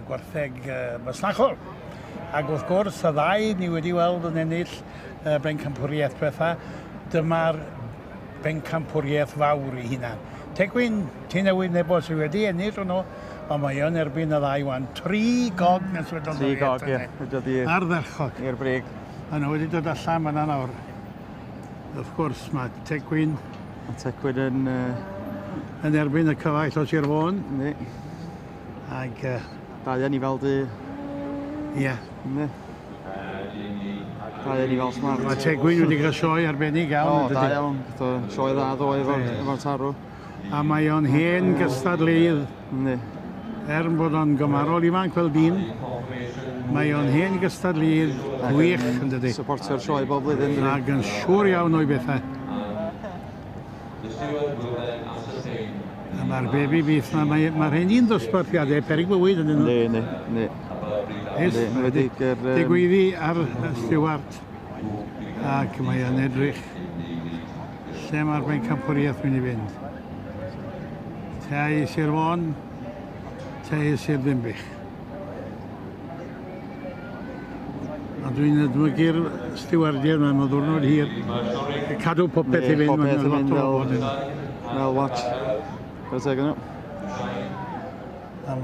gwartheg masnachol. Ac wrth gwrs, y ddau ni wedi weld yn ennill bencampwriaeth bethau. Dyma'r bencampwriaeth fawr I hunan. Tegwyn, ti newydd nebo sydd wedi ennill hwnnw, ond mae yn erbyn y ddau wan. 3 gog nes wedi dod 3 gog, ie. Ardderchog. I'r brig. A nhw wedi dod allan yna nawr. Wrth gwrs, mae Tegwyn... Mae Tegwyn yn... yn erbyn y cyfaill o Sir Fôn. Ni. Ac... Dau yn I fel dy... Ie. Ni. Dau yn I fel smart. Mae Tegwyn wedi cael sioe arbennig iawn. O, da iawn. Sioe dda ddo efo'r tarw. A mae o'n hen gystadleudd. Ni. Bod o'n gymarol ifanc fel dyn, mae o'n hen gystadleudd gwych yn dydi. Supporter sioe bob blwyddyn. Ac yn siŵr iawn o'i bethau. A mae'r bebi byth, mae'r hen un ddosbarthiadau perig bywyd yn nhw. Ni. Digwyddi ar Stewart. Ac mae o'n edrych lle mae'r bencampwriaeth mynd I fynd. Tai Sir Fôn. Tai Sir Ddinbych. A dwi'n edmygu'r stiwardiau yma, mae ddwrnod hir. Cadw popeth I fynd. Popeth I fynd fel watch. Fel teg yno. A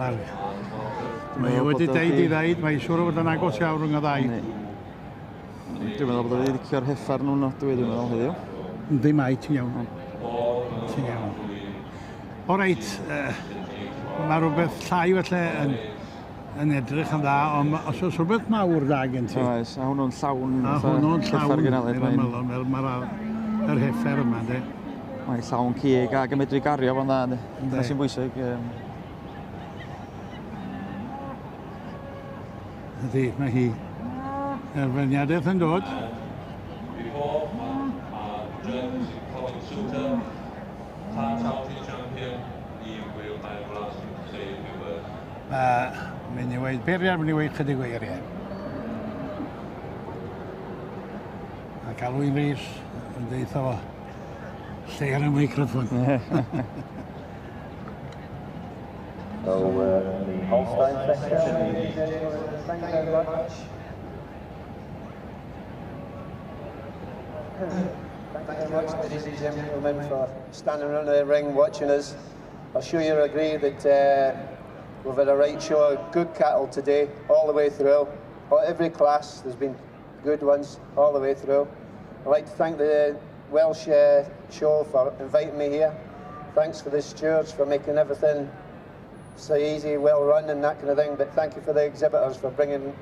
mae wedi deud I ddeud, mae siŵr o fod yn agos iawn rhwng y ddau. Dwi'n meddwl bod wedi licio'r heffar nhw'n nodwy, dwi'n meddwl heddiw. Yndi mai, ti'n iawn. Ti'n iawn. O reit, mae rhywbeth llai felly yn edrych yn dda, ond os oes rhywbeth mawr dda gen ti. Oes, a hwnnw'n llawn heffar gynaled. Mae'r heffer yma, de. Mae'n llawn cig ac yn medru gario fo'n dda, de. Dyna sy'n bwysig. Ydy, mae hi. Erfyniadaeth yn dod. Mynd I weid, Beriar mynd I weid chydig o eiriau. A Galwyn Rhys yn deitha fo, lle ar y meicroffon. So, the Holstein section, thank you very much. Thank you very much, ladies and gentlemen, for standing around the ring watching us. I'm sure you'll agree that we've had a right show of good cattle today, all the way through. Every class, there's been good ones all the way through. I'd like to thank the Welsh show for inviting me here. Thanks for the stewards for making everything so easy, well run and that kind of thing, but thank you for the exhibitors for bringing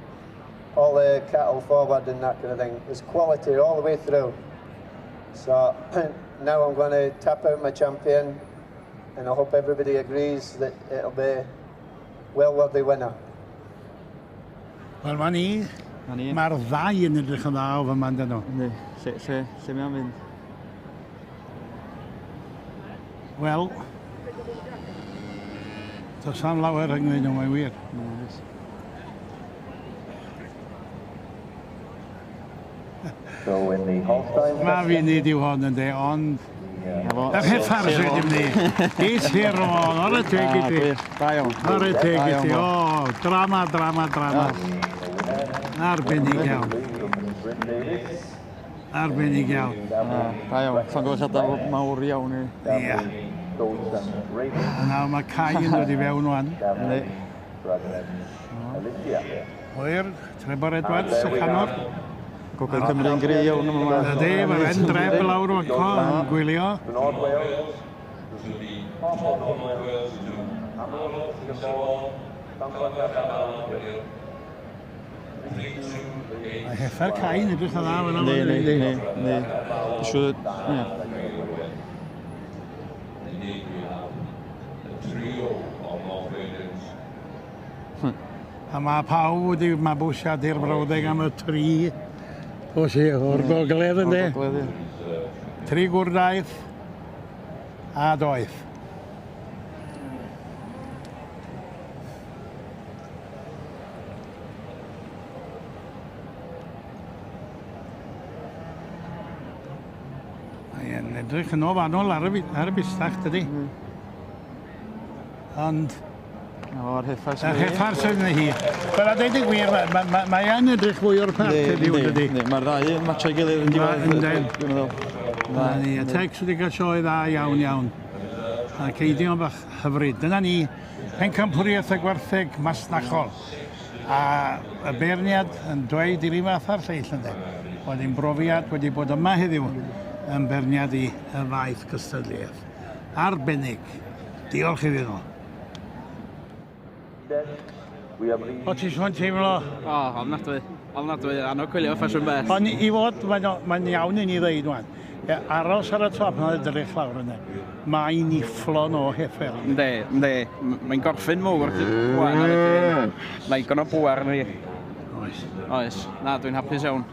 all the cattle forward and that kind of thing. There's quality all the way through. So now I'm going to tap out my champion and I hope everybody agrees that it'll be well-worthy winner. Wel, mae'r ddau yn edrych yn dda o fy man dyn nhw. Ni, lle mae'n mynd? Wel, does am lawer ynglyn nhw, mae'n wir. So in the Holstein Mae fi nid yw hon yn de, ond... Yr heffar sydd yn ni. Is Sir Fôn, ar y teg I ti. Da iawn. Ar y teg I ti, o, drama. Arbennig iawn. Arbennig iawn. Da iawn, llongyfarchiadau mawr iawn I. Ia. Nawr mae Cai yn dod I fewn o'n. Hwyr, Trebor Edwards, y canwr. Gogledd Cymru'n gry iawn yma. Ydy, mae'n en dref lawr o'n co, yn gwylio. Mae heffer Cain edrych yn dda fan yma. Ne. Siwr, ie. A mae pawb wedi mabwsiad i'r brawddeg am y 3 o si o'r gogledd yn de. 3 gwrdaeth a doeth. Mae'n edrych yn o fanol ar y bistach, dydi. Ond O'r heffar Y sy'n heffar sydd yn hi. Wel, a dweud y gwir, mae yn edrych fwy o'r parc ydi hwn ydi. Mae'r ddau yn matcha gilydd yn diwedd. Dwi'n meddwl. Na ni, y Tex wedi cael sioe dda iawn. A ceidion bach hyfryd. Dyna ni, pencampwriaeth y gwartheg masnachol. A y beirniad yn dweud i fi fath ar lleill ynddo. Oedd hi'n brofiad wedi bod yma heddiw yn berniad i y faith gystadleuaeth. Arbennig. Diolch i fi nhw. O ti sôn teimlo? O, ofnadwy. Ofnadwy, annog gwylio ffasiwn beth. Ond i fod, mae'n iawn i ni ddeud wan. Aros ar y top yna edrych lawr yna. Mae'n nifflon o heffer. Ynddi. Mae'n gorffin mwr. Mae'n gon o bwar ni. Oes. Oes. Na, dwi'n hapus iawn.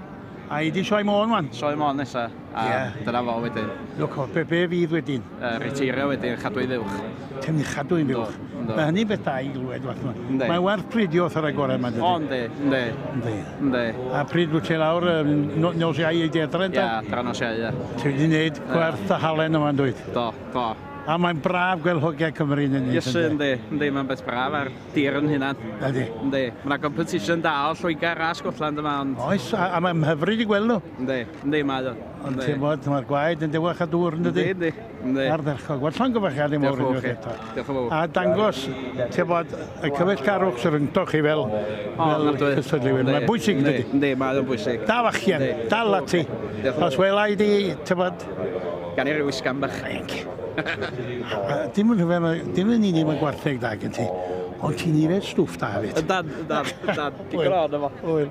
A i di sioe môn wan? Sioe mon nesa. A dyna fo wedyn. Lwc o, be fydd wedyn? Retirio wedyn, chadw i ddywch. Ti'n chadw i'n fywch. Mae hynny beth da i glwed wath nhw. Mae werth pridio wrth ar y gorau yma. O, ynddi. A pryd wyt ti lawr, nos iau i dedred? Ia, dra nos iau, ia. Ti wedi gwneud gwerth y halen yma'n dweud? Do. A mae'n braf gweld hogiau Cymru yn ei Iesu, ynddi, mae'n beth braf ar dir yn hynna. Ydi. Ynddi, mae'na competition da o Lloegr a Scotland yma, ond... Oes, a mae'n hyfryd i gweld nhw. Ynddi, mae o. Ond ti'n bod, mae'r gwaed yn dewach a dŵr yn dydi? Ynddi. Ardderchog. Wel, llon gyfechiad i mawr Diolch yn fawr. A dangos, ti'n bod, y cyfeillgarwch sy'n ryngtoch chi fel cystadleuwyr. Mae'n bwysig dydi? Ynddi, mae'n bwysig. Da fachian, dal ati. Os wela i di, ti'n bod... Gan i ryw wisgan bach. Dim yn unig mae'n gwartheg da gen ti, ond ti'n i fe stwff da hefyd. Digon o'n efo. Wyl.